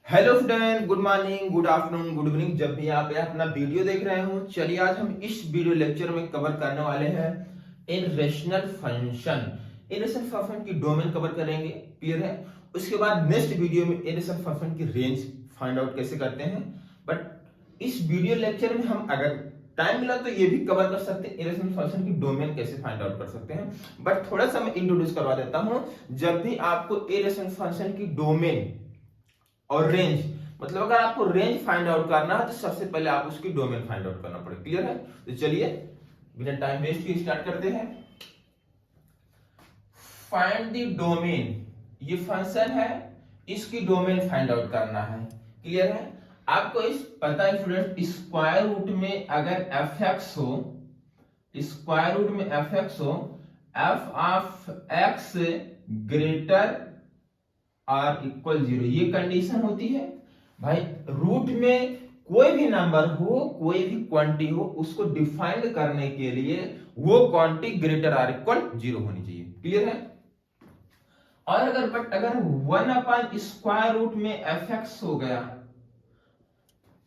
Hello student, good morning, good afternoon, good evening. जब भी आप अपना वीडियो देख रहे हो, चलिए आज हम इस वीडियो लेक्चर में कवर करने वाले हैं इरेशनल फंक्शन। इरेशनल फंक्शन की डोमेन कवर करेंगे, क्लियर है। उसके बाद नेक्स्ट वीडियो में इरेशनल फंक्शन की रेंज फाइंड आउट कैसे करते हैं। बट इस वीडियो लेक्चर में हम अगर टाइम मिला तो ये भी कवर कर सकते हैं इरेशनल फंक्शन की डोमेन कैसे फाइंड आउट कर सकते हैं। बट थोड़ा सा मैं इंट्रोड्यूस करवा देता हूं। जब भी आपको इरेशनल फंक्शन की डोमेन और रेंज, मतलब अगर आपको रेंज फाइंड आउट करना है तो सबसे पहले आप उसकी डोमेन फाइंड आउट करना पड़ेगा, क्लियर है। तो चलिए बिना टाइम वेस्ट किए स्टार्ट करते हैं। फाइंड द डोमेन, ये फंक्शन है, इसकी डोमेन फाइंड आउट करना है, क्लियर है। आपको इस पता है स्टूडेंट, स्क्वायर रूट में अगर एफ एक्स हो, स्क्वायर रूट में एफ एक्स हो, F of x greater or equal 0, ये कंडीशन होती है भाई। रूट में कोई भी नंबर हो, कोई भी क्वांटिटी हो, उसको डिफाइन करने के लिए वो क्वांटिटी ग्रेटर आर इक्वल 0 होनी चाहिए, क्लियर है। और अगर 1 स्क्वायर रूट में एफ एक्स हो गया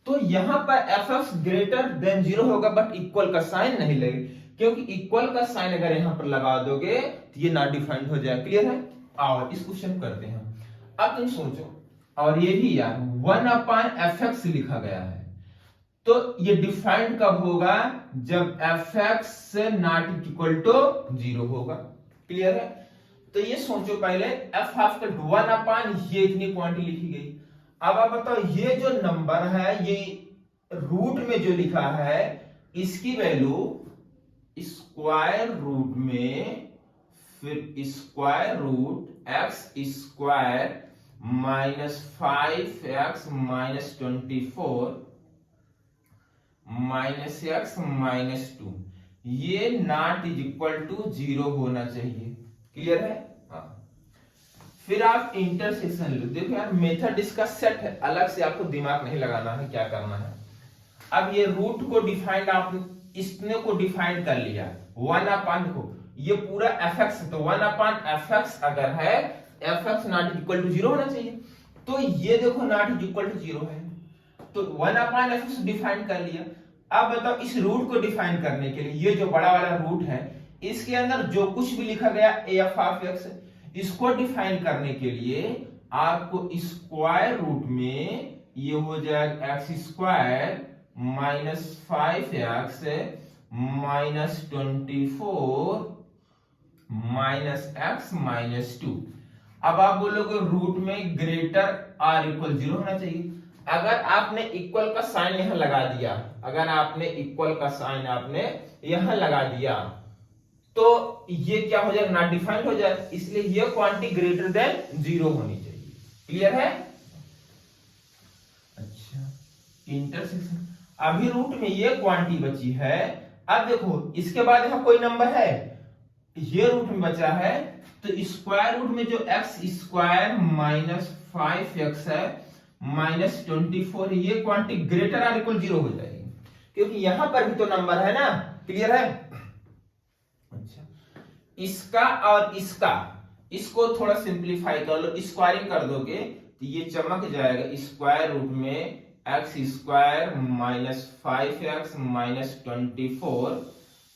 तो यहां पर एफ एक्स ग्रेटर देन 0 होगा, बट इक्वल का साइन नहीं लगे, क्योंकि इक्वल का साइन अगर यहां पर लगा दोगे तो ये नॉट डिफाइंड हो जाएगा, क्लियर है। और इस क्वेश्चन करते हैं। अब तुम सोचो, और ये भी यार 1/f(x) लिखा गया है, तो ये डिफाइंड कब होगा, जब f(x) नॉट इक्वल टू 0 होगा, क्लियर है। तो ये सोचो पहले, f हाफ का 1 ये इतनी क्वांटिटी लिखी गई। अब आप बताओ, ये जो नंबर है, ये रूट में जो लिखा है, इसकी वैल्यू स्क्वायर रूट में, फिर square root x square -5x -24 -x -2, ये नॉट इज इक्वल टू 0 होना चाहिए, क्लियर है। हाँ, फिर आप इंटरसेक्शन लो। देखो यार, मेथड इसका सेट है, अलग से आपको दिमाग नहीं लगाना है, क्या करना है। अब ये रूट को डिफाइंड, आप इसने को डिफाइंड कर लिया 1 को, ये पूरा fx, तो 1/fx अगर है, fx नॉट इक्वल टू 0 होना चाहिए। तो ये देखो नॉट इक्वल टू 0 है, तो 1/fx डिफाइन कर लिया। अब बताओ, इस रूट को डिफाइन करने के लिए, ये जो बड़ा वाला रूट है, इसके अंदर जो कुछ भी लिखा गया f ऑफ x, इसको डिफाइन करने के लिए आपको स्क्वायर रूट में ये हो जाएगा एक्स स्क्वायर -5x -24 -x -2। अब आप बोलोगे रूट में ग्रेटर आर इक्वल 0 होना चाहिए। अगर आपने इक्वल का साइन यहां लगा दिया, अगर आपने इक्वल का साइन आपने यहां लगा दिया, तो ये क्या हो जाएगा, नॉट डिफाइंड हो जाएगा, इसलिए ये क्वांटिटी ग्रेटर देन 0 होनी चाहिए, क्लियर है। अच्छा, इंटरसेक्शन, अभी रूट में ये क्वांटिटी बची है। अब देखो, इसके बाद यहां कोई नंबर है, ये रूट में बचा है, तो स्क्वायर रूट में जो एक्स स्क्वायर -5x है -24, ये क्वांटिटी ग्रेटर आर इक्वल 0 हो जाएगी, क्योंकि यहां पर भी तो नंबर है ना, क्लियर है। अच्छा, इसका और इसका, इसको थोड़ा सिंप्लीफाई कर लो, स्क्वायरिंग कर दोगे तो ये चमक जाएगा, स्क्वायर रूट में x square -5x -24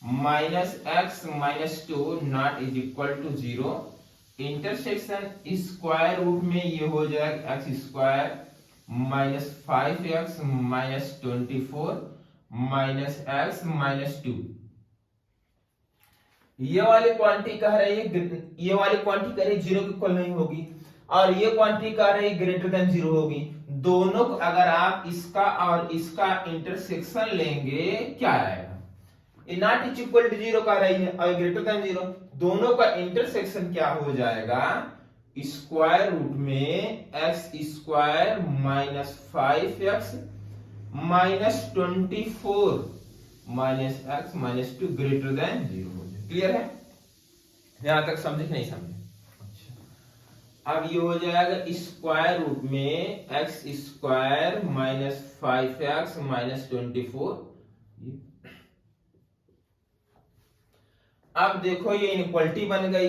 -x -2 not is equal to 0। Intersection square root में ये हो जाएगा एक्स स्क्वायर -5x -24 -x -2। ये वाली क्वांटिटी कह रही है, ये वाली क्वांटिटी कह रही है 0 के इक्वल नहीं होगी, और ये क्वांटिटी कह रही है ग्रेटर देन 0 होगी। दोनों को अगर आप इसका और इसका इंटरसेक्शन लेंगे, क्या आएगा, नॉट इज इक्वल टू 0 कह रही है और ग्रेटर देन 0, दोनों का इंटरसेक्शन क्या हो जाएगा, स्क्वायर रूट में x square -5x -24 -x -2 greater than 0 हो जाए, क्लियर है। यहां तक समझे कि नहीं समझे। अच्छा, अब ये हो जाएगा स्क्वायर रूट में एक्स स्क्वायर -5x -24। अब देखो, ये इनइक्वालिटी बन गई,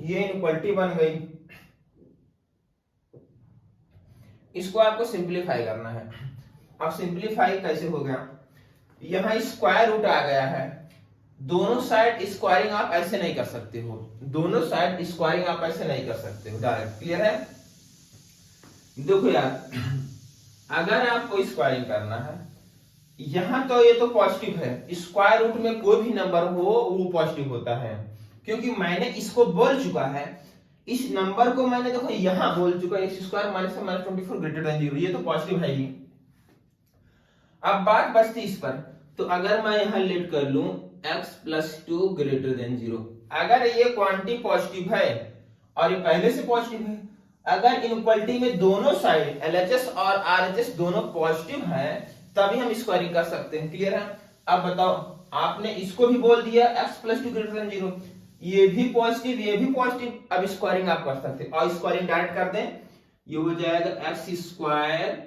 ये इनइक्वालिटी बन गई। इसको आपको सिंप्लीफाई करना है। अब सिंप्लीफाई कैसे हो गया, यहाँ स्क्वायर रूट आ गया है, दोनों साइड स्क्वायरिंग आप ऐसे नहीं कर सकते हो, दोनों साइड स्क्वायरिंग आप ऐसे नहीं कर सकते हो डायरेक्ट। क्लियर है? देखो यार, अगर आपको स्क्वायरिंग करना है, यहां तो ये तो पॉजिटिव है, स्क्वायर रूट में कोई भी नंबर हो वो पॉजिटिव होता है, क्योंकि मैंने इसको बोल चुका है, इस नंबर को मैंने देखो यहां बोल चुका है x square minus 24 greater than 0, ये तो पॉजिटिव है ही। अब बात बचती इस पर, तो अगर मैं यहां लेट कर लूं x प्लस 2 ग्रेटर देन 0, अगर ये क्वांटिटी पॉजिटिव है और ये पहले से पॉजिटिव है, अगर इनइक्वालिटी में दोनों साइड LHS और RHS दोनों पॉजिटिव है तभी हम स्क्वायरिंग कर सकते हैं। क्लियर है? अब बताओ, आपने इसको भी बोल दिया x प्लस 2 ग्रेटर देन 0, ये भी पॉजिटिव ये भी पॉजिटिव, अब स्क्वायरिंग आप कर सकते हैं। और स्क्वायरिंग डायरेक्ट कर दें, ये हो जाएगा x square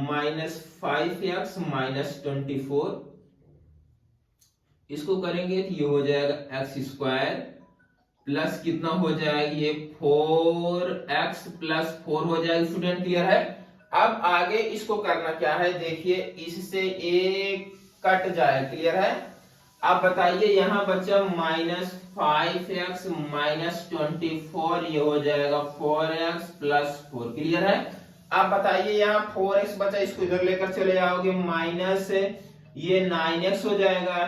minus 5x minus 24, इसको करेंगे तो ये हो जाएगा x स्क्वायर प्लस कितना हो जाएगा, ये 4x प्लस 4 हो जाएगा। स्टूडेंट क्लियर है? अब आगे इसको करना क्या है, देखिए इससे एक कट जाए। क्लियर है? अब बताइए, यहां बच्चा माइनस 5x माइनस 24, ये हो जाएगा 4x प्लस 4। क्लियर है? अब बताइए, यहाँ 4x बचा, इसको इधर लेकर चले जाओगे, माइनस ये 9x हो जाएगा,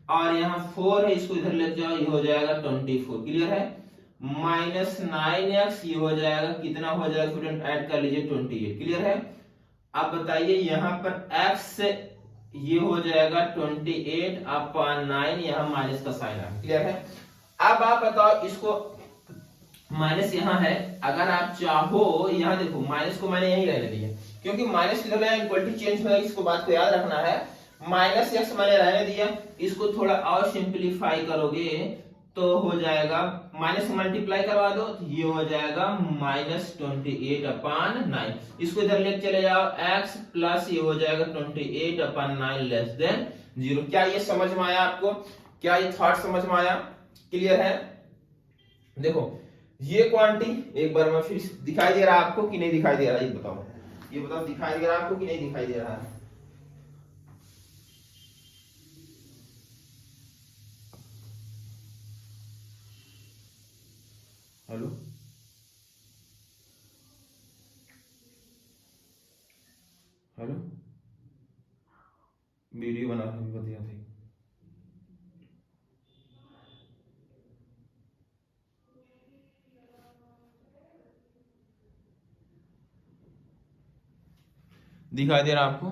और यहाँ 4 है, इसको इधर ले जाओ, ये हो जाएगा 24। क्लियर है? माइनस 9x, ये हो जाएगा कितना हो जाएगा स्टूडेंट, ऐड कर लीजिए 28। क्लियर है? अब बताइए, यहाँ पर x ये हो जाएगा 28 अपॉन 9, यहाँ माइनस का साइन है। क्लियर है? अब आप बताओ, इसको माइनस यहाँ है, अगर आप चाहो, यहाँ देखो माइनस को मैंने यही रहने दिया, क्योंकि माइनस की जगह इक्वलिटी चेंज होगा, इसको बात को याद रखना है। माइनस एक्स मैंने रहने दिया, इसको थोड़ा और सिंप्लीफाई करोगे तो हो जाएगा, माइनस मल्टीप्लाई करवा दो तो ये हो जाएगा माइनस 28 अपॉन 9, इसको इधर लेके चले जाओ, x प्लस ये हो जाएगा 28 अपॉन 9 लेस देन 0। क्या ये समझ में आया आपको? क्या ये थॉट समझ में आया? क्लियर है? देखो ये क्वांटिटी एक बार मैं फिर दिखाई दे रहा है आपको कि नहीं दिखाई दे रहा है, ये बताओ, ये बताओ दिखाई दे रहा है आपको कि नहीं दिखाई दे रहा है? हेलो, हेलो, वीडियो बना रही बताया थी। दिखाई दे रहा आपको?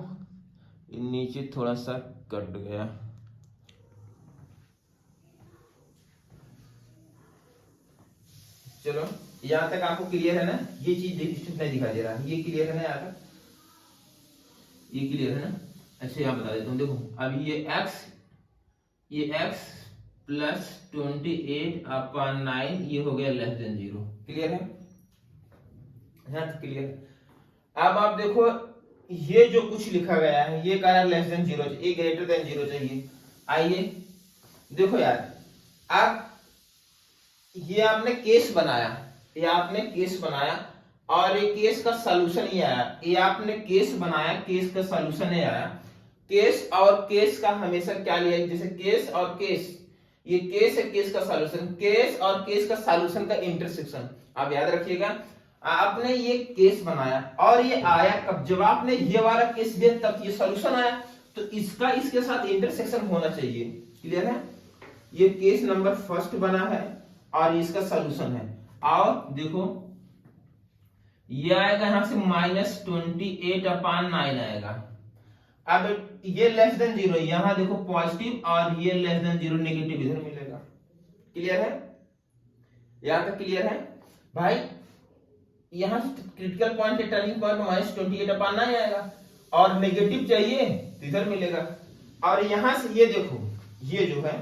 नीचे थोड़ा सा कट गया। चलो, यहां तक आपको क्लियर है ना? ये चीज नहीं दिखाई दे रहा है, ये क्लियर है ना? यहाँ तक ये क्लियर है ना? अच्छा, यहाँ बता देता हूँ, देखो अब ये x प्लस 28 अपॉन 9, ये हो गया लेस देन 0। क्लियर है? यहाँ तक क्लियर है? अब आप देखो, ये जो कुछ लिखा गया है, ये कह रहा है लेस देन 0, ये ग्रेटर देन 0 चाहिए। आइए देखो यार, अब ये आपने केस बनाया, ये आपने केस बनाया और ये केस का सॉल्यूशन ही आया, ये आपने केस बनाया, केस का सॉल्यूशन ही आया। केस और केस का हमेशा क्या लिया, जैसे केस और केस, ये केस है, केस का सॉल्यूशन, केस और केस का सॉल्यूशन का इंटरसेक्शन। आप याद रखिएगा, आपने ये केस बनाया और ये आया कब, जब आपने ये वाला केस दिया तब ये सॉल्यूशन आया, तो इसका इसके साथ इंटरसेक्शन होना चाहिए। क्लियर है? ये केस नंबर फर्स्ट बना है और इसका सॉल्यूशन है। और देखो ये आएगा यहां से माइनस 28 अपॉन 9 आएगा। अब ये लेस देन 0, यहां देखो पॉजिटिव और ये लेस देन 0 नेगेटिव इधर मिलेगा। क्लियर है? यहां तक क्लियर है भाई? यहां से क्रिटिकल पॉइंट है, टर्निंग पॉइंट माइनस 28 अपॉन 9 आएगा और नेगेटिव चाहिए तो इधर मिलेगा। और यहां से ये देखो, ये जो है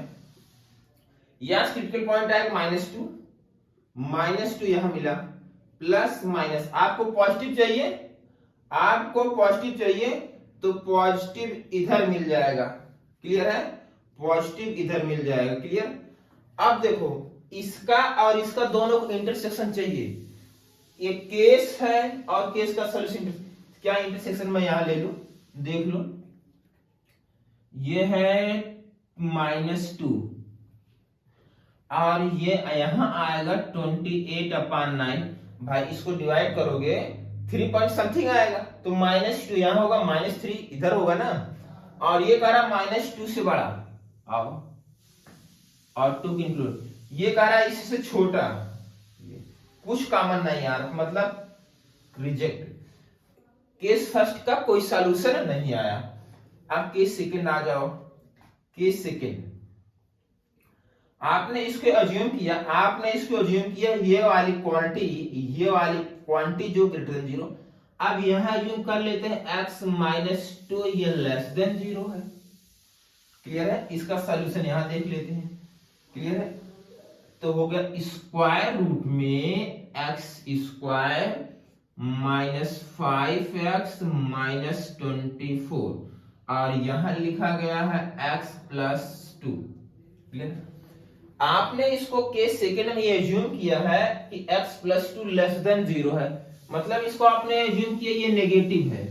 यहां क्रिटिकल पॉइंट आएगा -2 यहां मिला, प्लस माइनस, आपको पॉजिटिव चाहिए, आपको पॉजिटिव चाहिए तो पॉजिटिव इधर मिल जाएगा। क्लियर है? पॉजिटिव इधर मिल जाएगा। क्लियर? अब देखो, इसका और इसका दोनों को इंटरसेक्शन चाहिए, ये केस है और केस का सॉल्यूशन, क्या इंटरसेक्शन में यहां ले लो, देख लो, ये है -2 और ये यहां आएगा 28/9। भाई इसको डिवाइड करोगे 3 पॉइंट समथिंग आएगा, तो -2 यहां होगा, -3 इधर होगा ना, और ये कह रहा -2 से बड़ा, आओ और 2 की इंक्लूड, ये कह रहा है इससे छोटा, कुछ कॉमन नहीं आ रहा, मतलब रिजेक्ट। केस फर्स्ट का कोई सॉल्यूशन नहीं आया। अब केस सेकंड आ जाओ। केस सेकंड, आपने इसको अज्यूम किया, ये वाली क्वांटिटी जो ग्रेटर देन 0। अब यहां अज्यूम कर लेते हैं x -2 ये लेस देन 0 है। क्लियर है? इसका सॉल्यूशन यहां देख लेते हैं। क्लियर है? तो हो गया स्क्वायर रूट में x² -5x -24 और यहां लिखा गया है x + 2। क्लियर? आपने इसको केस सेकंड में ये अज्यूम किया है कि x + 2 लेस देन 0 है, मतलब इसको आपने अज्यूम किया ये नेगेटिव है।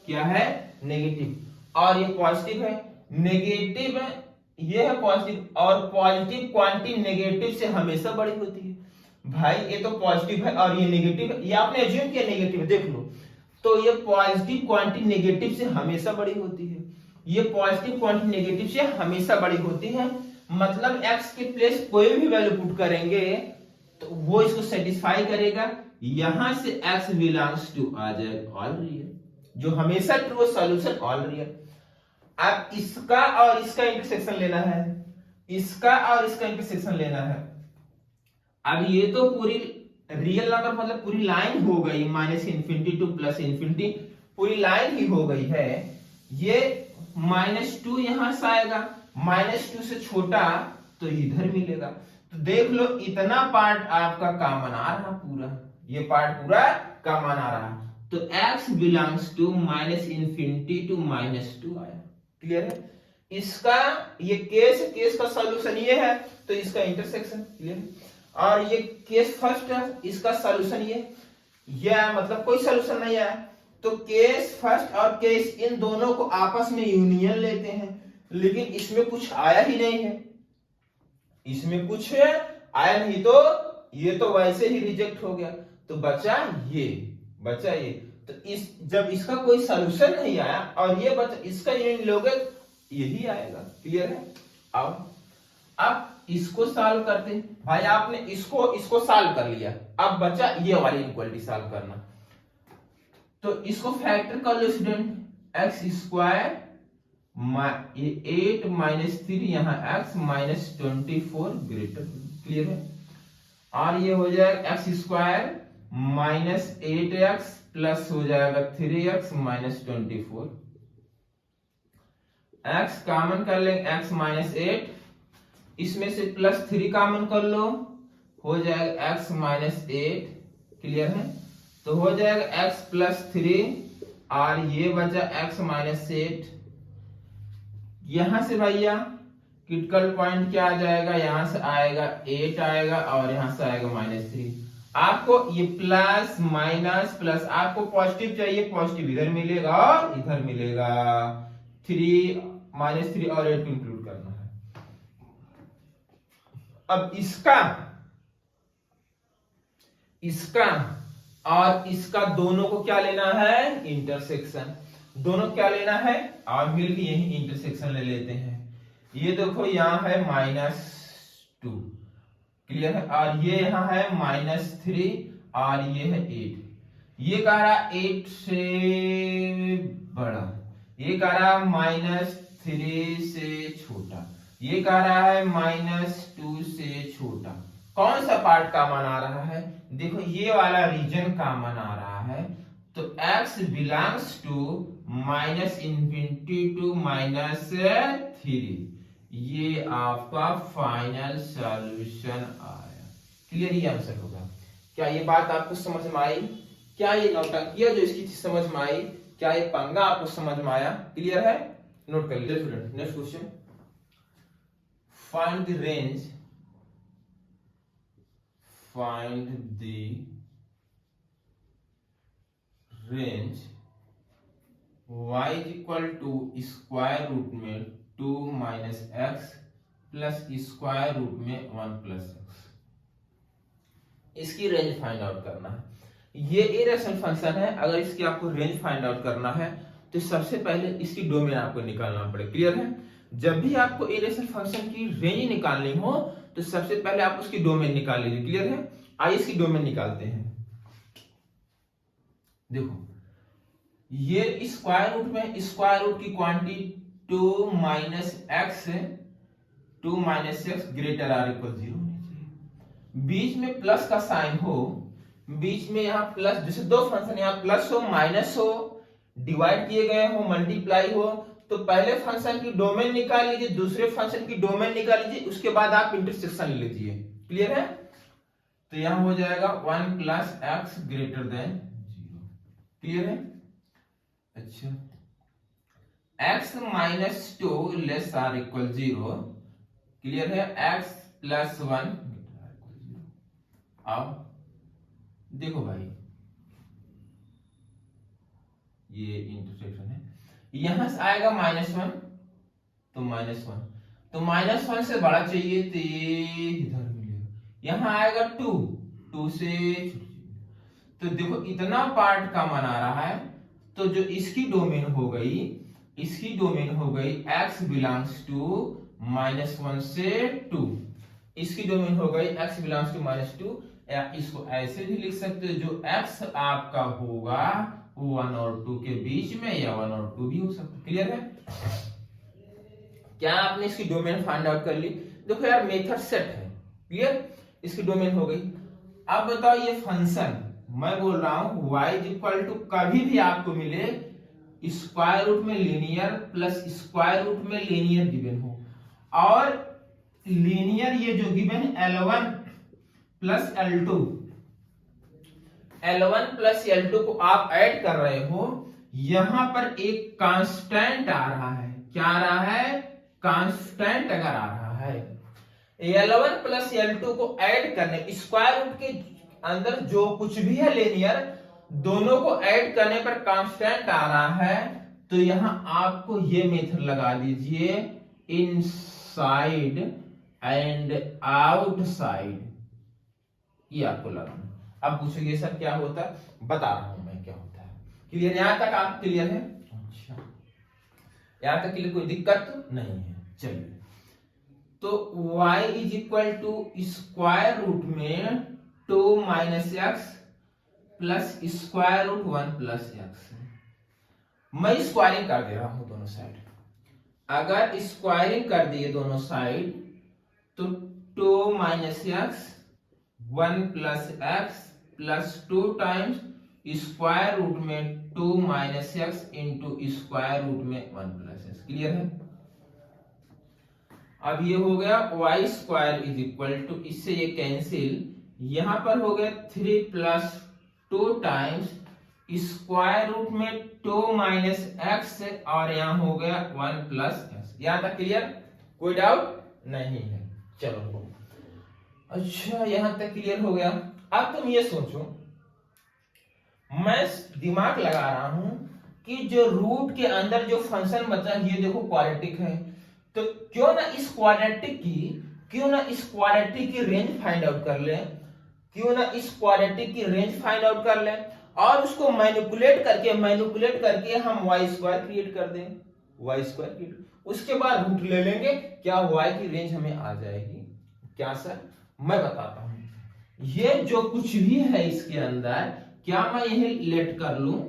क्या है? नेगेटिव, और ये पॉजिटिव है। नेगेटिव ये है पॉजिटिव, और पॉजिटिव क्वांटिटी नेगेटिव से हमेशा बड़ी होती है। भाई ये तो पॉजिटिव है और ये नेगेटिव है, ये आपने अज्यूम किया नेगेटिव है, देख लो, तो ये पॉजिटिव क्वांटिटी नेगेटिव से हमेशा बड़ी होती है। ये पॉजिटिव क्वांटिटी नेगेटिव से हमेशा बड़ी होती है, मतलब x के प्लेस कोई भी वैल्यू पुट करेंगे तो वो इसको सेटिस्फाई करेगा। यहां से x बिलोंग्स टू आ जाएगा ऑल रियल, जो हमेशा ट्रू सॉल्यूशन ऑल रियल। अब इसका और इसका इंटरसेक्शन लेना है, इसका और इसका इंटरसेक्शन लेना है। अब ये तो पूरी रियल नंबर मतलब पूरी लाइन हो गई, -∞ टू +∞, पूरी लाइन ही हो गई है। ये -2 यहां से आएगा, -2 से छोटा तो इधर मिलेगा। तो देख लो इतना पार्ट आपका कॉमन आ रहा पूरा, ये पार्ट पूरा कॉमन आ रहा, तो x बिलोंग्स टू -∞ टू -2 आया। क्लियर है? इसका ये केस का सॉल्यूशन ये है, तो इसका इंटरसेक्शन। क्लियर? और ये केस फर्स्ट है, इसका सॉल्यूशन ये मतलब कोई सॉल्यूशन नहीं आया, तो केस फर्स्ट और केस इन दोनों को आपस में यूनियन लेते हैं, लेकिन इसमें कुछ आया ही नहीं है, इसमें कुछ आया नहीं, तो ये तो वैसे ही रिजेक्ट हो गया। तो बचा ये, तो इस जब इसका कोई सॉल्यूशन नहीं आया और ये बचा, इसका यूनियन लोगे यही आएगा। क्लियर है? अब इसको सॉल्व करते हैं। भाई आपने इसको सॉल्व कर लिया, अब बचा ये वाली इनक्वालिटी सॉल्व करना। तो इसको फैक्टर कर लो स्टूडेंट, x², 8 -3 यहाँ x -24 ग्रेटर। क्लियर है? और ये हो जाएगा x² -8x प्लस हो जाएगा 3x -24। x कॉमन कर लेंगे, x -8, इसमें से +3 कॉमन कर लो, हो जाएगा x -8। क्लियर है? तो हो जाएगा x +3 और ये बचा x -8। यहां से भैया क्रिटिकल पॉइंट क्या आ जाएगा, यहां से आएगा 8 आएगा और यहां से आएगा -3। आपको ये प्लस माइनस प्लस, आपको पॉजिटिव चाहिए, पॉजिटिव इधर मिलेगा और इधर मिलेगा, 3 -3 और 8 इंक्लूड करना है। अब इसका और इसका दोनों को क्या लेना है? इंटरसेक्शन। दोनों क्या लेना है? और मिलकर यही इंटरसेक्शन ले लेते हैं। ये देखो यहां है -2। क्लियर है? और ये यहां है -3 और ये है 8। ये कह रहा 8 से बड़ा, ये कह रहा -3 से छोटा, ये कह रहा है -2 से छोटा। कौन सा पार्ट कॉमन आ रहा है? देखो ये वाला रीजन कॉमन आ रहा है, तो x बिलोंग्स टू -∞ टू -3। ये आपका फाइनल सॉल्यूशन आया। क्लियर? ये आंसर होगा। क्या ये बात आपको समझ में आई? क्या ये नौटंकियां जो इसकी समझ में आई, क्या ये पंगा आपको समझ में आया? क्लियर है? नोट कर लीजिए student. Next question, find the range, find the range y is equal to square root में 2 minus x plus square root में 1 प्लस एक्स, इसकी रेंज फाइंड आउट करना है। ये इरेशनल फंक्शन है, अगर इसकी आपको रेंज फाइंड आउट करना है तो सबसे पहले इसकी डोमेन आपको निकालना पड़ेगा। क्लियर है? जब भी आपको इरेशनल फंक्शन की रेंज निकालनी हो तो सबसे पहले आप उसकी डोमेन निकाल लीजिए। क्लियर है? आइए इसकी डोमेन निकालते हैं। देखो ये स्क्वायर रूट में स्क्वायर रूट की quantity 2 minus x greater or equal 0 होनी चाहिए। बीच में प्लस का साइन हो, बीच में यहाँ प्लस, जैसे दो फंक्शन यहाँ प्लस हो माइनस हो, डिवाइड किए गए हो, मल्टीप्लाई हो, तो पहले फंक्शन की डोमेन निकाल लीजिए, दूसरे फंक्शन की डोमेन निकाल लीजिए, उसके बाद आप इंटरसेक्शन ले लीजिए। क्लियर है? तो यहां हो जाएगा 1 plus x greater than 0। Clear है? अच्छा, x minus 2 less or equal 0। Clear है? x प्लस 1 अब देखो भाई ये इंटरसेक्शन है, यहां से आएगा -1 तो -1, तो -1 से बड़ा चाहिए तो ये इधर मिलेगा, यहां आएगा 2 से, तो देखो इतना पार्ट का बना रहा है, तो जो इसकी डोमेन हो गई, इसकी डोमेन हो गई x बिलोंग्स टू -1 से 2, इसकी डोमेन हो गई x बिलोंग्स टू -2, या इसको ऐसे भी लिख सकते हो, जो x आपका होगा 1 और 2 के बीच में, या 1 और 2 भी हो सकता है। क्लियर है? क्या आपने इसकी डोमेन फाइंड आउट कर ली? देखो यार मेथड सेट है। क्लियर? इसकी डोमेन हो गई। अब बताओ ये फंक्शन मैं बोल रहा हूं y इज इक्वल टू, कभी भी आपको मिले स्क्वायर रूट में लीनियर प्लस स्क्वायर रूट में लीनियर गिवन हो, और लीनियर ये जो given L1 plus L2, L1 plus L2 को आप ऐड कर रहे हो, यहां पर एक कांस्टेंट आ रहा है। क्या आ रहा है? कांस्टेंट अगर आ रहा है, L1 प्लस L2 को ऐड करने, स्क्वायर रूट के अंदर जो कुछ भी है लीनियर, दोनों को ऐड करने पर कांस्टेंट आ रहा है, तो यहां आपको ये मेथड लगा दीजिए, इनसाइड एंड आउटसाइड, ये आपको लगाना। अब पूछोगे सर क्या होता है? बता रहा हूं मैं क्या होता है। क्लियर? यहां तक आप क्लियर है? अच्छा, यहां तक क्लियर, कोई दिक्कत नहीं है। चलिए, तो y is equal to square root में 2 minus x plus square root 1 plus x. मैं स्क्वायरिंग कर दे रहा हूं दोनों साइड। अगर स्क्वायरिंग कर दिए दोनों साइड तो 2 minus x 1 plus x plus 2 times square root में 2 minus x into square root में 1 प्लस एक्स। क्लियर है? अब ये हो गया y square is equal to, इससे ये कैंसिल, यहां पर हो गया 3 प्लस 2 टाइम्स स्क्वायर रूट में 2 माइनस एक्स, और यहां हो गया 1 प्लस एक्स। यहां तक क्लियर? कोई डाउट नहीं है? चलो, अच्छा यहां तक क्लियर हो गया। अब तुम ये सोचो, मैं दिमाग लगा रहा हूं कि जो रूट के अंदर जो फंक्शन बचा, ये देखो क्वाड्रेटिक है, तो क्यों ना इस क्वाड्रेटिक की रेंज फाइंड आउट कर ले, क्यों ना इस क्वाड्रेटिक की रेंज फाइंड आउट कर ले, और उसको मैनिपुलेट करके हम y स्क्वायर क्रिएट कर दें, y स्क्वायर क्रिएट, उसके बाद रूट ले लेंगे, क्या y की रेंज हमें आ जाएगी। क्या सर? मैं बताता हूं, ये जो कुछ भी है इसके अंदर, क्या मैं यही लेट कर लूं,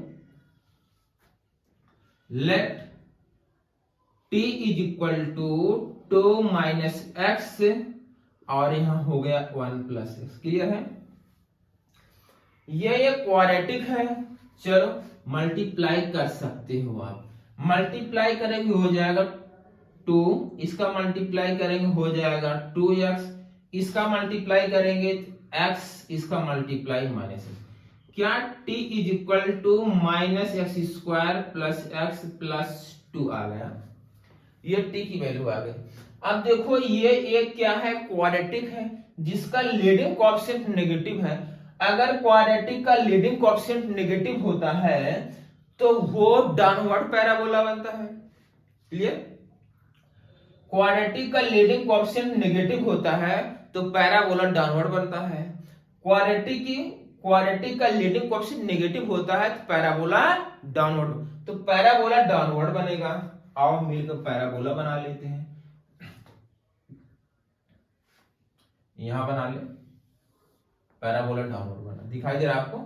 let t is equal to 2 minus x, और यहां हो गया 1 प्लस एक्स। क्लियर है? ये क्वाड्रेटिक है, चलो मल्टीप्लाई कर सकते हो आप, मल्टीप्लाई करेंगे हो जाएगा 2, इसका मल्टीप्लाई करेंगे हो जाएगा 2x, इसका मल्टीप्लाई करेंगे x, इसका मल्टीप्लाई माइनस एक्स। क्या t is equal to minus x square plus x plus 2 आ गया, ये t की वैल्यू आ गई। अब देखो ये एक क्या है? क्वाड्रेटिक है, जिसका लीडिंग कोएफिशिएंट नेगेटिव है। अगर क्वाड्रेटिक का लीडिंग कोएफिशिएंट नेगेटिव होता है तो वो डाउनवर्ड पैराबोला बनता है। क्लियर? क्वाड्रेटिक का लीडिंग कोएफिशिएंट नेगेटिव होता है तो पैराबोला डाउनवर्ड बनता है। क्वाड्रेटिक का लीडिंग कोएफिशिएंट नेगेटिव होता है तो पैराबोला डाउनवर्ड, तो पैराबोला डाउनवर्ड बनेगा। आओ मिलकर पैराबोला बना लेते हैं। यहां बना ले, पैराबोला डाउनवर्ड बना, दिखाई दे रहा है आपको?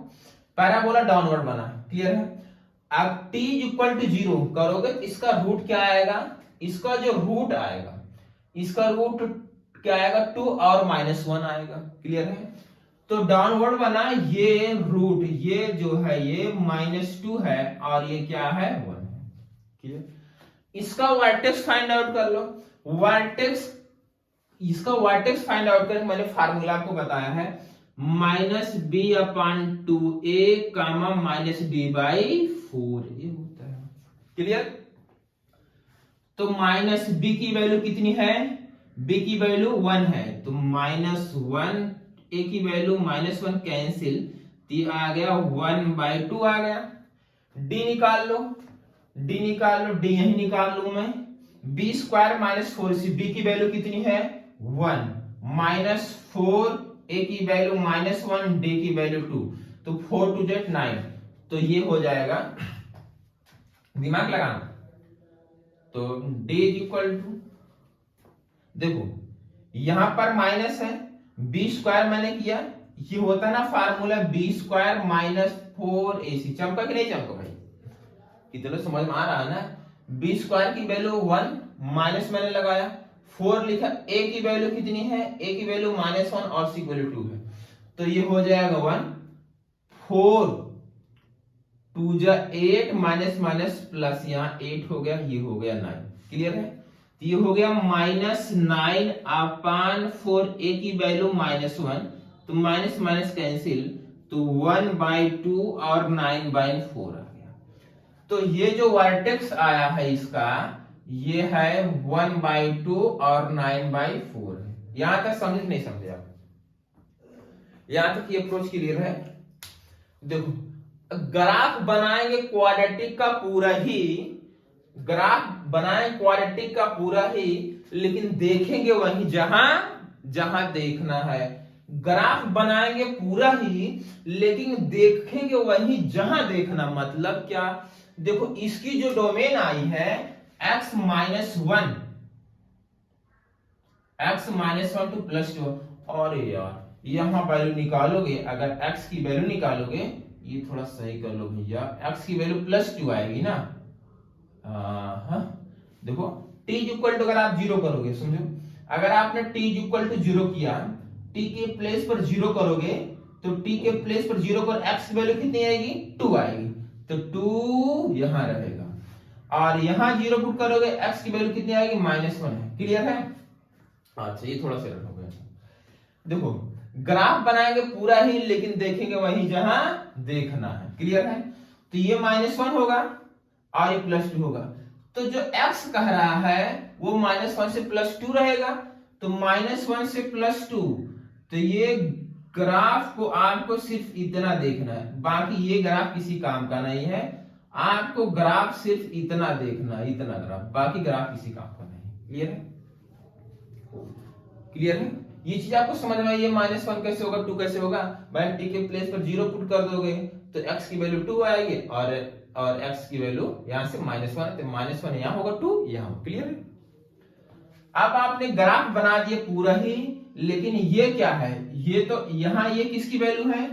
पैराबोला डाउनवर्ड बना। क्लियर है? अब t इक्वल टू 0 करोगे तो इसका रूट क्या आएगा? इसका जो रूट आएगा, इसका रूट क्या आएगा? 2 और -1 आएगा। क्लियर है? तो डाउनवर्ड बना, ये रूट, ये जो है ये -2 है और ये क्या है? 1 है। क्लियर? इसका वर्टेक्स फाइंड आउट कर लो। वर्टेक्स, इसका वर्टेक्स फाइंड आउट करके मैंने फार्मूला आपको बताया है, -b/2a -d/4 ये होता है। क्लियर? तो -b की वैल्यू कितनी है? b की वैल्यू 1 है, तो -1, a की वैल्यू -1 कैंसिल, तो ये आ गया 1/2 आ गया। d निकाल लो, d निकाल लो, d यही निकाल लू मैं। b² -4c, b की वैल्यू कितनी है? 1, -4, a की वैल्यू -1, d की वैल्यू 2, तो 4 2 = 9, तो ये हो जाएगा, दिमाग लगाना। तो d इक्वल टू, देखो यहां पर माइनस है, b² मैंने किया, ये होता ना फार्मूला b² -4ac, चमका कि नहीं चमका भाई? कितना समझ में आ रहा है ना? b² की वैल्यू 1, माइनस मैंने लगाया, 4 लिखा, a की वैल्यू कितनी है? a की वैल्यू -1 और c की वैल्यू 2 है, तो ये हो जाएगा 1, 4 2 जा 8 माइनस प्लस, यहाँ 8 हो गया, ये हो गया 9। क्लियर है? तो ये हो गया -9/4, a की वैल्यू -1, तो माइनस माइनस कैंसिल, तो 1/2 और 9/4 आ गया। तो ये जो वर्टेक्स आया है इसका, ये है 1/2 और 9/4 है। यहां तक समझ नहीं समझे आप? यहां तक ये अप्रोच क्लियर है? देखो ग्राफ बनाएंगे क्वाड्रेटिक का पूरा ही, ग्राफ बनाएं क्वाड्रेटिक का पूरा ही, लेकिन देखेंगे वही जहां जहां देखना है। ग्राफ बनाएंगे पूरा ही लेकिन देखेंगे वही जहां देखना, मतलब क्या? देखो इसकी जो डोमेन आई है x -1, x -1 टू +2, और यार यहां वैल्यू निकालोगे, अगर x की वैल्यू निकालोगे, ये थोड़ा सही कर लो भैया, x की वैल्यू +2 आएगी ना। देखो t इक्वल टू, अगर आप 0 करोगे, समझो अगर आपने t इक्वल टू 0 किया, t के प्लेस पर 0 करोगे, तो t के प्लेस पर 0 कर x की वैल्यू कितनी आएगी? 2 आएगी, तो 2 यहां रहेगा, और यहां 0 पुट करोगे, x की वैल्यू कितनी आएगी? -1 है। क्लियर है? अच्छा ये थोड़ा सा रखोगे। देखो ग्राफ बनाएंगे पूरा ही लेकिन देखेंगे वही जहां देखना है। क्लियर है? तो ये -1 होगा और ये +2 होगा, तो जो x कह रहा है वो -1 से +2 रहेगा, तो -1 से +2, तो ये ग्राफ को आपको सिर्फ इतना देखना है, बाकी ये ग्राफ किसी काम का नहीं है। आपको ग्राफ सिर्फ इतना देखना है, इतना ग्राफ, बाकी ग्राफ किसी काम का नहीं। क्लियर है? क्लियर है? ये चीज आपको समझ में आई? ये -1 कैसे होगा, 2 कैसे होगा? भाई t के प्लेस पर 0 पुट कर दोगे तो x की वैल्यू 2 आएगी, और x की वैल्यू यहां से -1, तो -1 यहां होगा, 2 यहां। क्लियर है? अब आपने ग्राफ बना दिया पूरा ही, लेकिन ये क्या है? ये तो यहां ये किसकी वैल्यू है?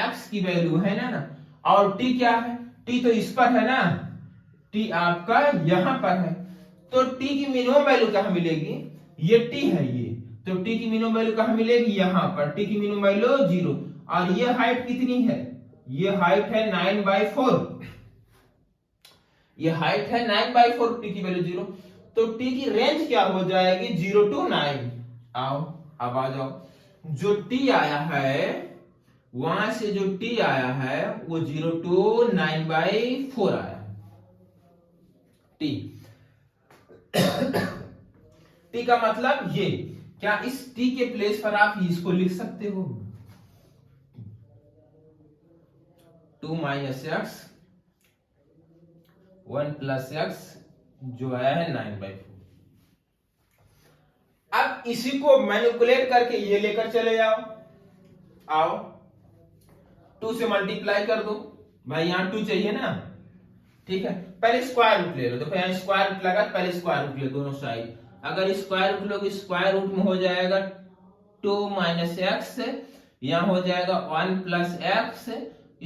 x की वैल्यू है ना, और t क्या है? t तो इस पर है ना, t आपका यहां पर है, तो t की मिनिमम वैल्यू कहां मिलेगी? ये t है ये, तो t की मिनिमम वैल्यू कहां मिलेगी? यहां पर। t की मिनिमम वैल्यू 0, और ये हाइट कितनी है? ये हाइट है 9/4, ये हाइट है 9/4, t की वैल्यू 0, तो t की रेंज क्या हो जाएगी? 0 to 9। आओ अब आ जाओ, जो t आया है वहां से जो t आया है वो 0 to 9/4 आया है। t t का मतलब ये, क्या इस t के प्लेस पर आप इसको लिख सकते हो? 2 माइनस एक्स 1 प्लस एक्स जो आया है 9/4। अब इसी को मैनिपुलेट करके ये लेकर चले जाओ, आओ 2 से मल्टीप्लाई कर दो भाई, यहां 2 चाहिए ना, ठीक है। पहले स्क्वायर रूट ले लो, देखो यहां स्क्वायर रूट लगा, पहले स्क्वायर रूट ले दोनों साइड। अगर स्क्वायर रूट लोगे स्क्वायर रूट में हो जाएगा 2 माइनस एक्स, यहां हो जाएगा 1 प्लस एक्स,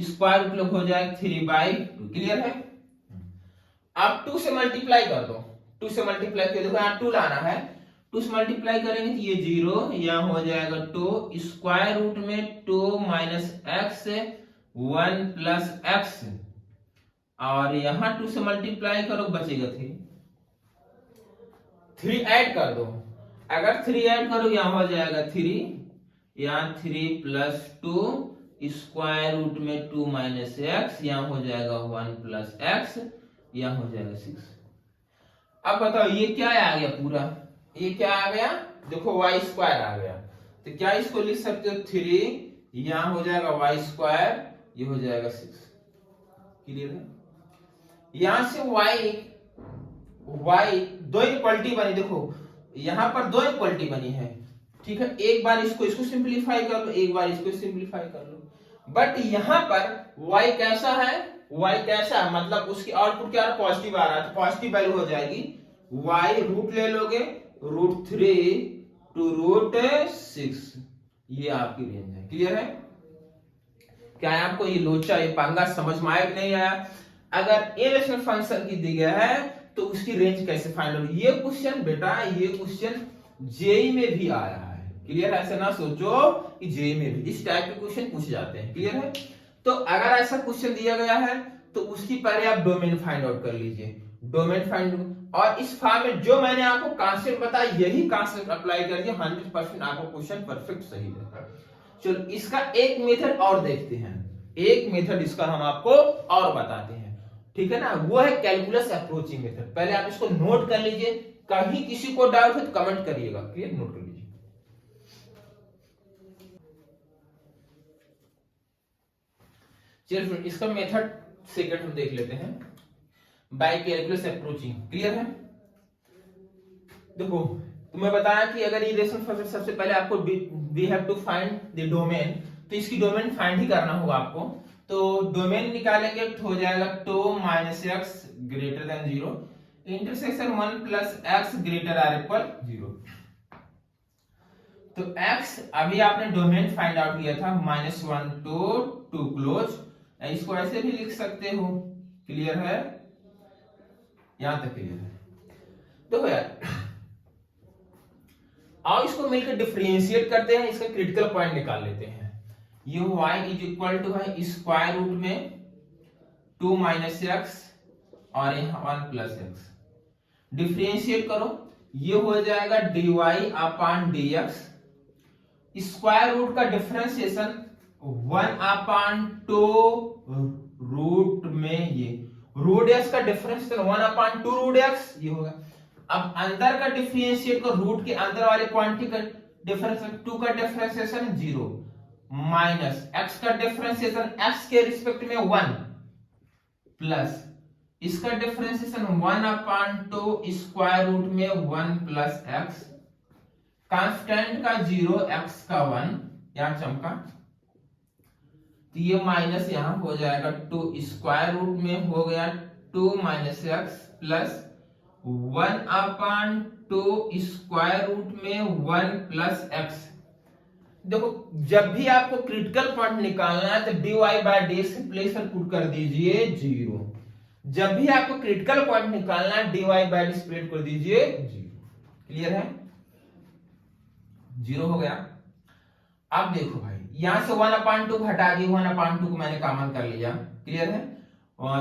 स्क्वायर रूट लोग हो जाएगा 3/2। क्लियर है। अब 2 से मल्टीप्लाई कर दो, 2 से मल्टीप्लाई कर, देखो यहां 2 लाना है, 2 से मल्टीप्लाई करेंगे तो ये 0, यहां हो जाएगा 2, स्क्वायर रूट में 2 माइनस एक्स 1 प्लस एक्स, और यहां 2 से मल्टीप्लाई करो बचेगा 3 ऐड कर दो, अगर 3 ऐड करो यहां हो जाएगा 3, यहां 3 प्लस 2, स्क्वायर रूट में 2 माइनस एक्स, यहां हो जाएगा 1 प्लस एक्स, यहां हो जाएगा 6। अब बताओ ये क्या आ गया पूरा, ये क्या आ गया, देखो वाई स्क्वायर आ गया, तो क्या इसको लिख सकते हो 3, यहां हो जाएगा वाई स्क्वायर, ये हो जाएगा 6। क्लियर है। यहां से y दो इक्वलिटी बनी, देखो यहां पर 2 इक्वलिटी बनी है, ठीक है। एक बार इसको सिंपलीफाई कर लो, एक बार इसको सिंपलीफाई कर लो, बट यहां पर y कैसा है, y कैसा है मतलब उसकी आउटपुट क्या है, पॉजिटिव आ रहा है, तो पॉजिटिव वैल्यू हो जाएगी y रूट ले लोगे √3 to √6, ये आपकी रेंज है। क्लियर है। क्या है आपको ये लोचा, ये पंगा समझ में आया कि नहीं आया। अगर इरेशनल फंक्शन की दी गया है तो उसकी रेंज कैसे फाइंड होगी, ये क्वेश्चन बेटा, ये क्वेश्चन जेई में भी आया है। क्लियर है। ऐसा ना सोचो कि जेई में भी इस टाइप के क्वेश्चन पूछ जाते हैं। क्लियर है। तो अगर ऐसा क्वेश्चन दिया गया है तो उसकी पहले आप डोमेन फाइंड आउट कर लीजिए, डोमेन फाइंड, और इस फॉर्म में जो मैंने आपको कॉन्सेप्ट बताया यही कॉन्सेप्ट अप्लाई करिए, 100% आपको क्वेश्चन परफेक्ट सही रहेगा। चलो इसका एक मेथड और देखते हैं, एक मेथड इसका हम आपको और बताते हैं, ठीक है ना, वो है कैलकुलस अप्रोचिंग मेथड। पहले आप इसको नोट कर लीजिए, कहीं किसी को डाउट है तो कमेंट करिएगा। क्लियर, नोट कर लीजिए। चलिए इसका मेथड सेकंड हम देख लेते हैं, बाय कैलकुलस अप्रोचिंग। क्लियर है। देखो तुम्हें बताया कि अगर इरेशनल फंक्शन, सबसे पहले आपको we have to find the domain, तो इसकी डोमेन फाइंड ही करना होगा आपको। तो डोमेन निकालेंगे तो हो जाएगा 2 minus x greater than 0 intersection 1 plus x greater or equal 0। तो x अभी आपने डोमेन फाइंड आउट किया था -1 to 2 क्लोज, इसको ऐसे भी लिख सकते हो। क्लियर है, यहां तक क्लियर है। देखो यार, आओ इसको मिलकर डिफरेंशिएट करते हैं, इसका क्रिटिकल पॉइंट निकाल लेते हैं। ये y इज इक्वल टू है स्क्वायर रूट में 2 माइनस एक्स और यहाँ 1 प्लस एक्स, डिफरेंशिएट करो, ये हो जाएगा dy upon dx, square root का डिफरेंशिएशन 1 अपॉन 2 रूट में, ये रूट x का डिफरेंशिएशन 1 अपॉन 2 रूट x, ये होगा। अब अंदर का डिफरेंशिएट को, रूट के अंदर वाले क्वांटिटी का डिफरेंशिएशन 2 का डिफरेंशिएशन 0 माइनस x का डिफरेंशिएशन x के रिस्पेक्ट में 1 प्लस इसका डिफरेंशिएशन 1 अपॉन 2 स्क्वायर रूट में 1 प्लस x, कांस्टेंट का 0 x का 1 यहां चमका, तो ये माइनस यहां हो जाएगा 2 स्क्वायर रूट में हो गया 2 minus x plus 1 upon 2 square root में 1 प्लस एक्स। देखो जब भी आपको क्रिटिकल पॉइंट निकालना है तो dy बाय dx प्लेस पर पुट कर दीजिए 0। जब भी आपको क्रिटिकल पॉइंट निकालना है dy बाय dx प्लेस कर दीजिए 0। क्लियर है, 0 हो गया। अब देखो भाई यहां से 1 अपॉन 2 हटा दिए, 1 अपॉन 2 को मैंने कॉमन कर लिया। क्लियर है,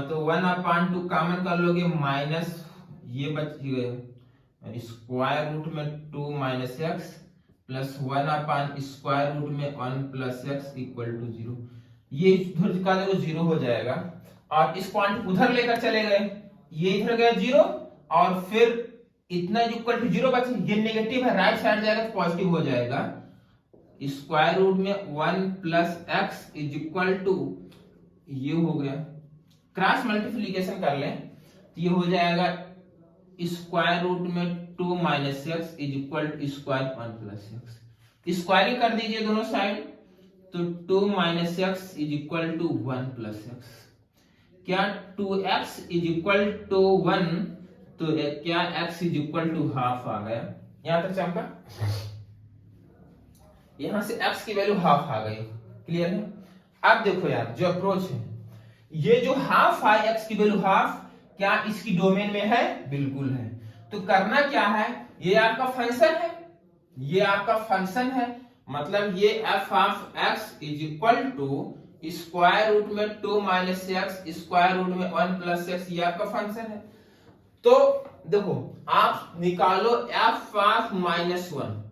तो 1 अपॉन 2 कॉमन कर लोगे, माइनस ये बच गए स्क्वायर रूट में 2 minus x plus 1 upon square root में 1 प्लस एक्स इक्वल टू 0। ये इधर का देखो 0 हो जाएगा, और इस पॉइंट उधर लेकर चले गए, ये इधर गया 0 और फिर इतना इक्वल टू 0 बचा, ये नेगेटिव है, राइट साइड जाएगा तो पॉजिटिव हो जाएगा। स्क्वायर रूट में 1 plus x is equal to ये हो गया, क्रॉस मल्टीप्लीकेशन कर लें तो ये हो जाएगा स्क्वायर रूट में 2 minus x is equal to square 1 plus x. Squaring कर दीजिए दोनों साइड, तो 2 minus x is equal to 1 plus x. क्या 2x इज इक्वल टू 1, तो क्या x is equal to half आ गया। यहां तक चमका, यहां से x की वैल्यू हाफ आ गई। क्लियर है। अब देखो यार जो अप्रोच है, ये जो हाफ है x की वैल्यू हाफ, क्या इसकी डोमेन में है? बिल्कुल है। तो करना क्या है, ये आपका फंक्शन है, ये आपका फंक्शन है, मतलब ये f of x is equal to square root में 2 माइनस एक्स स्क्वायर रूट में 1 प्लस एक्स, ये आपका फंक्शन है। तो देखो आप निकालो f of minus one,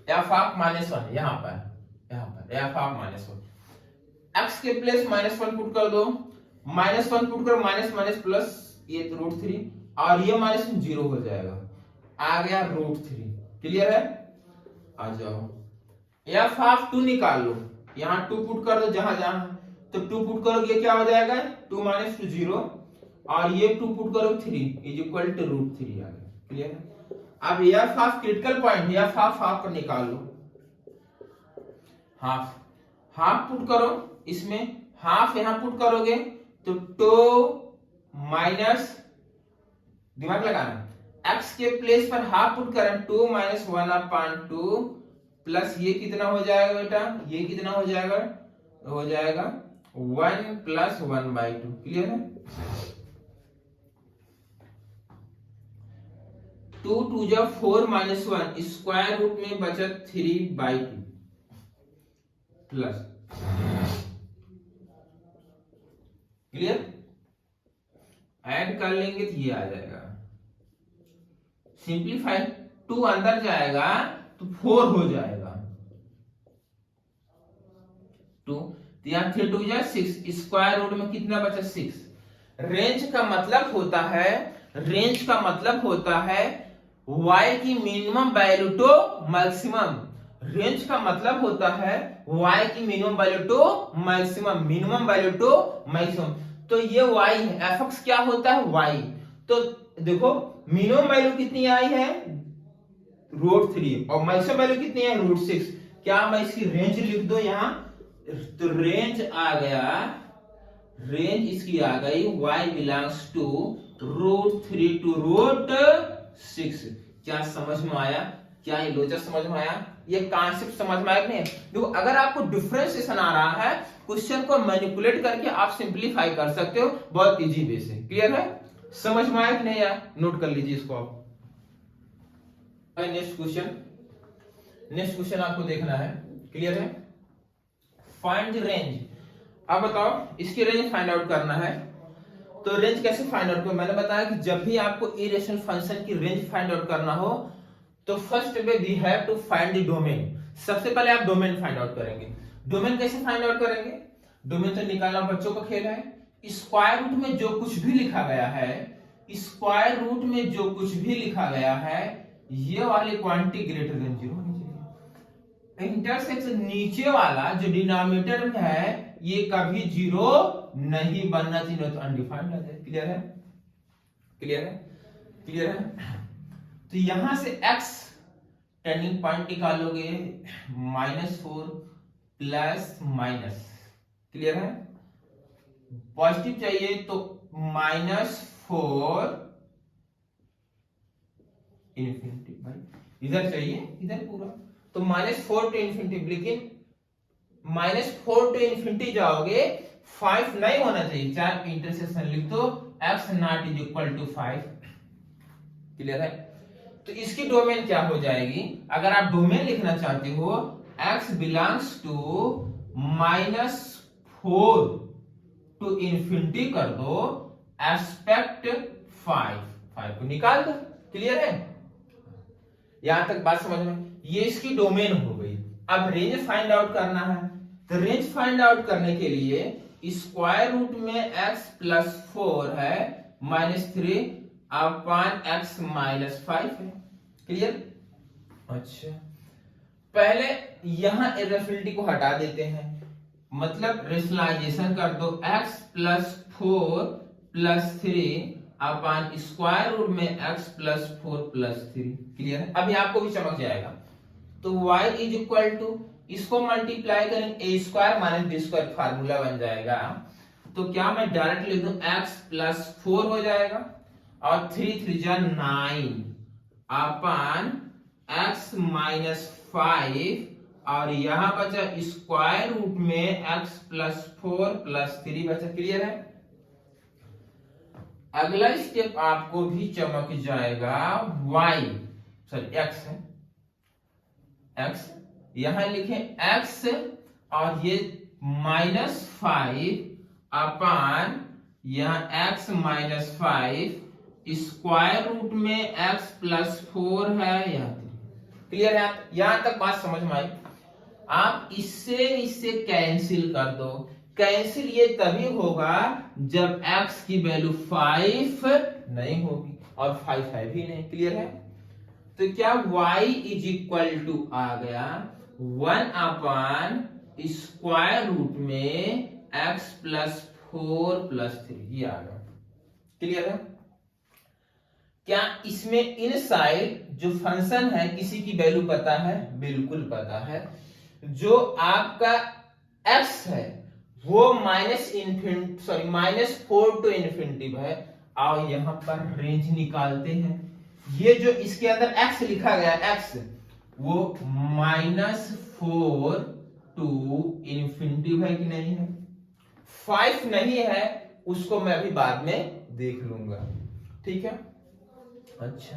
F of minus one यहाँ पर F of minus one, x के प्लेस माइनस वन पुट कर दो, माइनस वन पुट करो, माइनस माइनस प्लस, ये तो रूट थ्री, और ये माइनस जीरो हो जाएगा, आ गया रूट थ्री। क्लियर है। आ जाओ एफ ऑफ टू निकाल लो, यहाँ टू पुट कर दो जहां जहां, तो टू पुट करोगे क्या हो जाएगा, टू माइनस टू जीरो, और ये टू पुट करो three is equal to root three आ गया। क्लियर है। अब F of critical point, F of half पर निकाल लो, हाफ हाफ पुट करो, इसमें हाफ यहां पुट करोगे तो टू माइनस, दिमाग लगाना, एक्स के प्लेस पर हाफ पुट करें, 2 माइनस 1/2 प्लस ये कितना हो जाएगा बेटा, ये कितना हो जाएगा, 1 प्लस 1/2। क्लियर है। 2 2 जा 4 माइनस 1, स्क्वायर रूट में बचा 3/2 प्लस। क्लियर। ऐड कर लेंगे तो ये आ जाएगा, सिंप्लीफाई, 2 अंदर जाएगा तो 4 हो जाएगा, 2 तो यहां 3 2 जा 6, स्क्वायर रूट में कितना बचा 6। रेंज का मतलब होता है, रेंज का मतलब होता है y की minimum value to maximum, range का मतलब होता है y की minimum value to maximum, minimum value to maximum. तो ये y है, fx क्या होता है y। तो देखो मिनिमम वैल्यू कितनी आई है, रूट थ्री, और मैक्सिमम वैल्यू कितनी है, रूट सिक्स। क्या मैं इसकी रेंज लिख दो यहां, तो रेंज आ गया, रेंज इसकी आ गई y belongs to root three to root six. क्या समझ में आया, क्या ये लॉजिक समझ में आया, ये कॉन्सेप्ट समझ में आया कि नहीं। देखो अगर आपको डिफरेंशिएशन आ रहा है, क्वेश्चन को मैनिपुलेट करके आप सिंपलीफाई कर सकते हो बहुत इजी वे से। क्लियर है, समझ में आया कि नहीं यार, नोट कर लीजिए इसको आप। नेक्स्ट क्वेश्चन, नेक्स्ट क्वेश्चन आपको देखना है। क्लियर है। Find the range. अब बताओ इसकी रेंज फाइंड आउट करना है, तो रेंज कैसे फाइंड आउट करो। मैंने बताया कि जब भी आपको इरेशनल फंक्शन की रेंज फाइंड आउट करना हो, तो first way we have to find the domain. सबसे पहले आप डोमेन फाइंड आउट करेंगे। डोमेन कैसे फाइंड आउट करेंगे, डोमेन तो निकालना बच्चों का खेल है। स्क्वायर रूट में जो कुछ भी लिखा गया है, स्क्वायर रूट में जो कुछ भी लिखा गया है, ये वाली क्वांटिटी ग्रेटर देन जीरो होनी चाहिए। इंटरसेक्शन नीचे वाला जो डिनोमिनेटर में है, ये कभी जीरो नहीं बनना चाहिए, तो अनडिफाइंड आ जाए। क्लियर है, क्लियर है, क्लियर है। तो यहां से x टर्निंग पॉइंट निकालोगे, -4 प्लस माइनस। क्लियर है। पॉजिटिव चाहिए तो -4 इन्फिनिटी, भाई इधर चाहिए, इधर पूरा, तो -4 टू इन्फिनिटी, लेकिन -4 टू इन्फिनिटी जाओगे 5 नहीं होना चाहिए, 4 इंटरसेक्शन लिख दो, x not is equal to 5। Clear है। तो इसकी डोमेन क्या हो जाएगी, अगर आप डोमेन लिखना चाहते हो, x belongs to -4 to infinity कर दो, एस्पेक्ट 5 को निकाल दो। क्लियर है, यहां तक बात समझ में। ये इसकी डोमेन हो गई। अब रेंज फाइंड आउट करना है, तो रेंज फाइंड आउट करने के लिए स्क्वायर रूट में x प्लस 4 है, -3 अपॉन x -5 है। क्लियर। अच्छा, पहले यहां इररेफिनिटी को हटा देते हैं, मतलब रेशनलाइजेशन कर दो x plus 4 plus 3 upon square root में x प्लस 4 प्लस 3। क्लियर है? अभी आपको भी चमक जाएगा। तो y इज इक्वल टू, इसको मल्टीप्लाई करेंगे A square minus B square, formula बन जाएगा। तो क्या मैं डायरेक्ट लिख दूं, x प्लस 4 हो जाएगा और 3 3 जा 9 अपान x माइनस 5 और यहां बचा स्क्वायर रूट में x प्लस 4 प्लस 3 बचा। क्लियर है? अगला स्टेप आपको भी चमक जाएगा, y सॉरी x है, x यहां लिखे x और ये -5 अपान यहां x -5 स्क्वायर रूट में x प्लस 4 है यहाँ। क्लियर है? यहां तक बात समझ में आई? आप इससे कैंसिल कर दो। कैंसिल ये तभी होगा जब x की वैल्यू 5 नहीं होगी और 5 है भी नहीं। क्लियर है? तो क्या y इज इक्वल टू आ गया 1 अपान स्क्वायर रूट में x प्लस 4 प्लस 3, ये आ गया। क्लियर है? क्या इसमें इनसाइड जो फंक्शन है किसी की वैल्यू पता है? बिल्कुल पता है। जो आपका x है वो -4 टू इन्फिनिटी है। और यहां पर रेंज निकालते हैं। ये जो इसके अंदर x लिखा गया x, वो -4 टू इन्फिनिटी है कि नहीं है? 5 नहीं है, उसको मैं अभी बाद में देख लूंगा। ठीक है? अच्छा,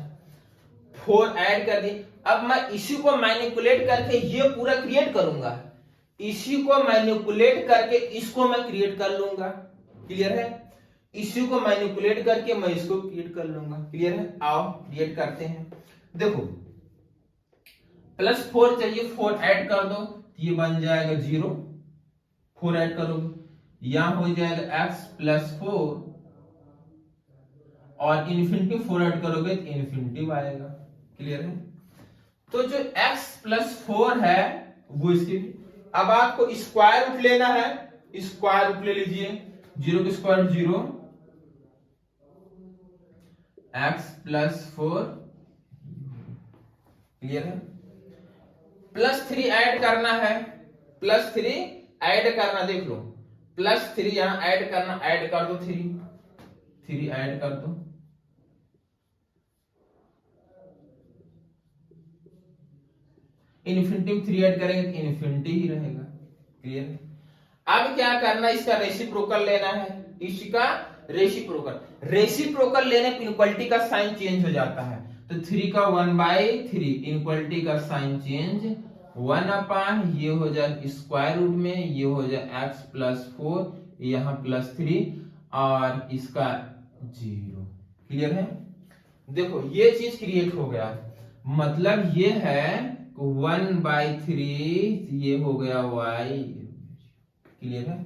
4 ऐड कर दी। अब मैं इसी को मैनिपुलेट करके ये पूरा क्रिएट करूंगा, इसी को मैनिपुलेट करके इसको मैं क्रिएट कर लूंगा। क्लियर है? इसी को मैनिपुलेट करके मैं इसको क्रिएट कर लूंगा। क्लियर है? आओ क्रिएट करते हैं। देखो +4 चाहिए, 4 ऐड कर दो, ये बन जाएगा 0। 4 ऐड करोगे, यहां हो जाएगा x प्लस 4 और इन्फिनिटी 4 ऐड करोगे तो इन्फिनिटी आएगा। क्लियर है? तो जो x प्लस 4 है वो इसके, अब आपको स्क्वायर रूट लेना है, स्क्वायर रूट ले लीजिए। 0 का स्क्वायर 0, x प्लस 4। क्लियर है? +3 ऐड करना है, +3 ऐड करना, देख लो +3 यहां ऐड करना, ऐड कर दो 3 ऐड कर दो। इन्फिनिटी 3 ऐड करेंगे तो इन्फिनिटी ही रहेगा। क्लियर है? अब क्या करना, इसका रेसिप्रोकल लेना है, इसका रेसिप्रोकल लेने पर इक्वलिटी का साइन चेंज हो जाता है। तो 3 का 1/3 इक्वलिटी का साइन चेंज 1 अपान, ये हो जाए स्क्वायर रूट में, ये हो जाए x प्लस 4, यहां +3 और इसका 0। क्लियर है? देखो ये चीज क्रिएट हो गया, मतलब ये है 1/3, ये हो गया y। क्लियर है?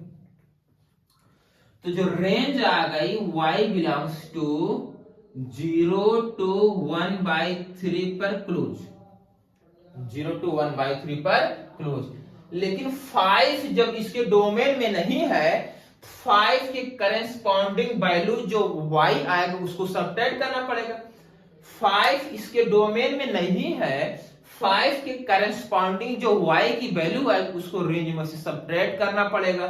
तो जो रेंज आ गई y बिलोंग्स टू 0 to 1/3 पर क्लोज, 0 to 1/3 पर क्लोज। लेकिन 5 जब इसके डोमेन में नहीं है, 5 के करेस्पॉन्डिंग वैल्यू जो y आएगा उसको सब्ट्रैक्ट करना पड़ेगा। 5 इसके डोमेन में नहीं है, 5 के करेस्पॉन्डिंग जो y की वैल्यू आएगी उसको रेंज में से सब्ट्रैक्ट करना पड़ेगा।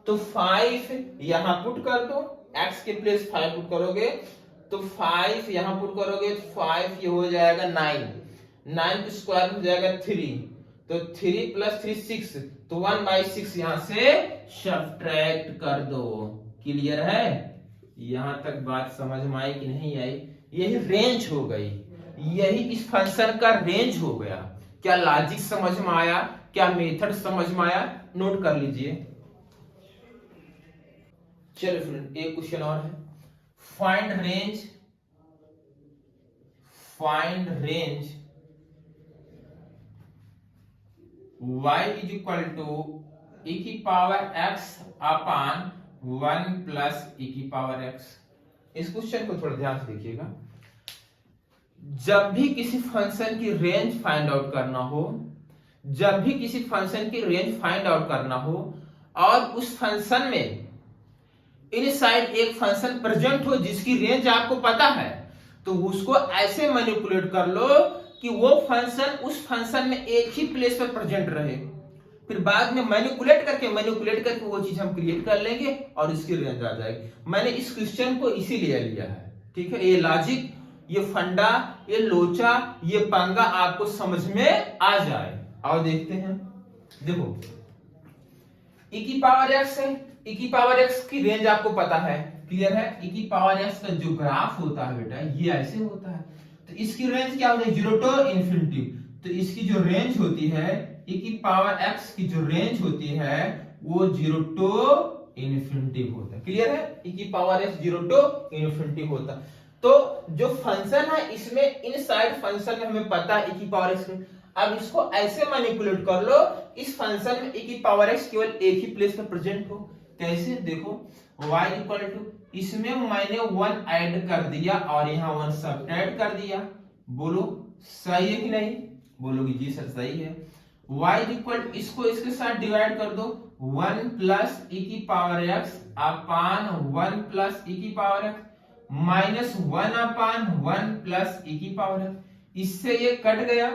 तो 5 यहां पुट कर दो, x के प्लेस 5 पुट करोगे तो 5 यहां पुट करोगे, 5 ये हो जाएगा 9 का स्क्वायर हो जाएगा 3, तो 3 + 3 6, तो 1/6 यहां से सब्ट्रैक्ट कर दो। क्लियर है? यहां तक बात समझ में आई कि नहीं आई? यही रेंज हो गई, यही इस फंक्शन का रेंज हो गया। क्या लॉजिक समझ में आया? क्या मेथड समझ में आया? नोट कर लीजिए। चलो फ्रेंड, एक क्वेश्चन और है। Find range y is equal to e की power x upon 1 plus e की पावर x। इस क्वेश्चन को थोड़ा ध्यान से देखिएगा। जब भी किसी फंक्शन की रेंज फाइंड आउट करना हो, जब भी किसी फंक्शन की रेंज फाइंड आउट करना हो, और उस फंक्शन में इनसाइड एक फंक्शन प्रेजेंट हो जिसकी रेंज आपको पता है, तो उसको ऐसे मैनिपुलेट कर लो कि वो फंक्शन उस फंक्शन में एक ही प्लेस पर प्रेजेंट रहे। फिर बाद में मैनिपुलेट करके वो चीज हम क्रिएट कर लेंगे और इसकी रेंज आ जाएगी। मैंने इस क्वेश्चन को इसीलिए लिया है, ठीक है। ये लॉजिक, ये फंडा, ये लोचा, ये पंगा आपको समझ में आ जाए। और देखते हैं, देखो e की पावर x है, e की पावर x की रेंज आपको पता है, क्लियर है। e की पावर x का जो ग्राफ होता है बेटा ये ऐसे होता है, तो इसकी रेंज क्या होती है, 0 to इंफिनिटी। तो इसकी जो रेंज होती है, e की पावर x की जो रेंज होती है वो 0 to इंफिनिटी होता है, क्लियर है। e की पावर x 0 to इंफिनिटी होता है। तो जो फंक्शन है इसमें इनसाइड फंक्शन में हमें पता है e की पावर x। अब इसको ऐसे मैनिपुलेट कर लो इस फंक्शन में e की पावर x केवल एक ही प्लेस पर प्रेजेंट हो। कैसे, देखो y इक्वल टू, इसमें मैंने 1 ऐड कर दिया और यहाँ 1 सब्ट्रैक्ट कर दिया। बोलो सही है कि नहीं, बोलोगे जी सर सही है। y इक्वल, इसको इसके साथ डिवाइड कर दो, 1 प्लस e की power x upon 1 plus e की power x minus 1 upon 1 plus e की पावर x। इससे ये कट गया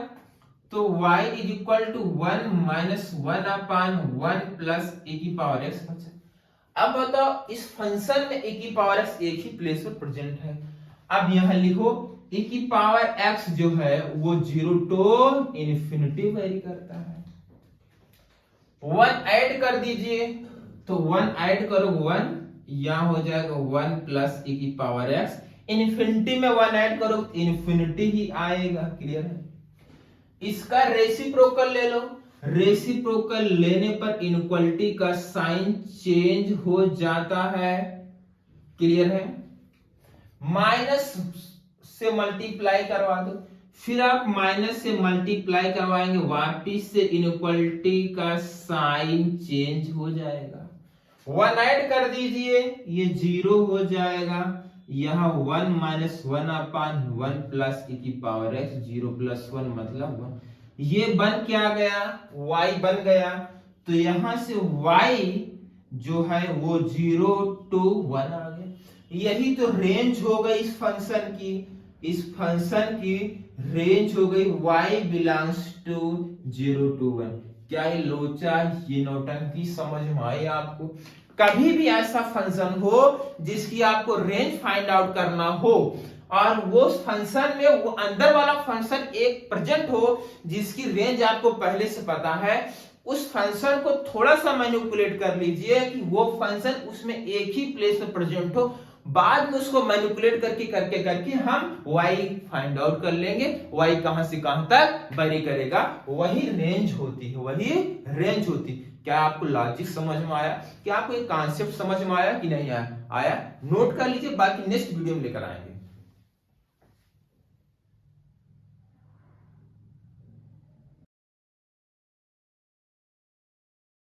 तो y is equal to 1 minus 1 upon 1 plus e की पावर x बचा। अब बताओ इस फंक्शन में e की पावर x एक ही प्लेस पर प्रेजेंट है। अब यहां लिखो e की पावर x जो है वो 0 to इंफिनिटी वेरी करता है। 1 ऐड कर दीजिए, तो 1 ऐड करो 1, यहां हो जाएगा 1 प्लस e की पावर x। इंफिनिटी में 1 ऐड करो इंफिनिटी ही आएगा, क्लियर है। इसका रेसिप्रोकल ले लो, रेसिप्रोकल लेने पर इनइक्वालिटी का साइन चेंज हो जाता है, क्लियर है। माइनस से मल्टीप्लाई करवा दो, फिर आप माइनस से मल्टीप्लाई करवाएंगे, वापिस से इनइक्वालिटी का साइन चेंज हो जाएगा। 1 ऐड कर दीजिए, ये 0 हो जाएगा। यहाँ 1 माइनस 1 अपान 1 प्लस e की पावर x, 0 प्लस 1 मतलब 1। ये बन क्या गया, y बन गया। तो यहां से y जो है वो 0 to 1 आ गया। यही तो रेंज हो गई इस फंक्शन की, इस फंक्शन की रेंज हो गई y बिलोंग्स टू 0 to 1। क्या ये लोचा, ये नौटंकी समझ में आई आपको। कभी भी ऐसा फंक्शन हो जिसकी आपको रेंज फाइंड आउट करना हो और वो फंक्शन में वो अंदर वाला फंक्शन एक प्रेजेंट हो जिसकी रेंज आपको पहले से पता है, उस फंक्शन को थोड़ा सा मैनिपुलेट कर लीजिए कि वो फंक्शन उसमें एक ही प्लेस पे प्रेजेंट हो। बाद में उसको मैनिपुलेट करके हम y फाइंड आउट कर लेंगे, y कहां से कहां तक वेरी करेगा, वही रेंज होती है, वही रेंज होती है। क्या आपको लॉजिक समझ में आया, क्या आपको एक कॉन्सेप्ट समझ में आया कि नहीं आया? नोट कर लीजिए, बाकी नेक्स्ट वीडियो में लेकर आएंगे।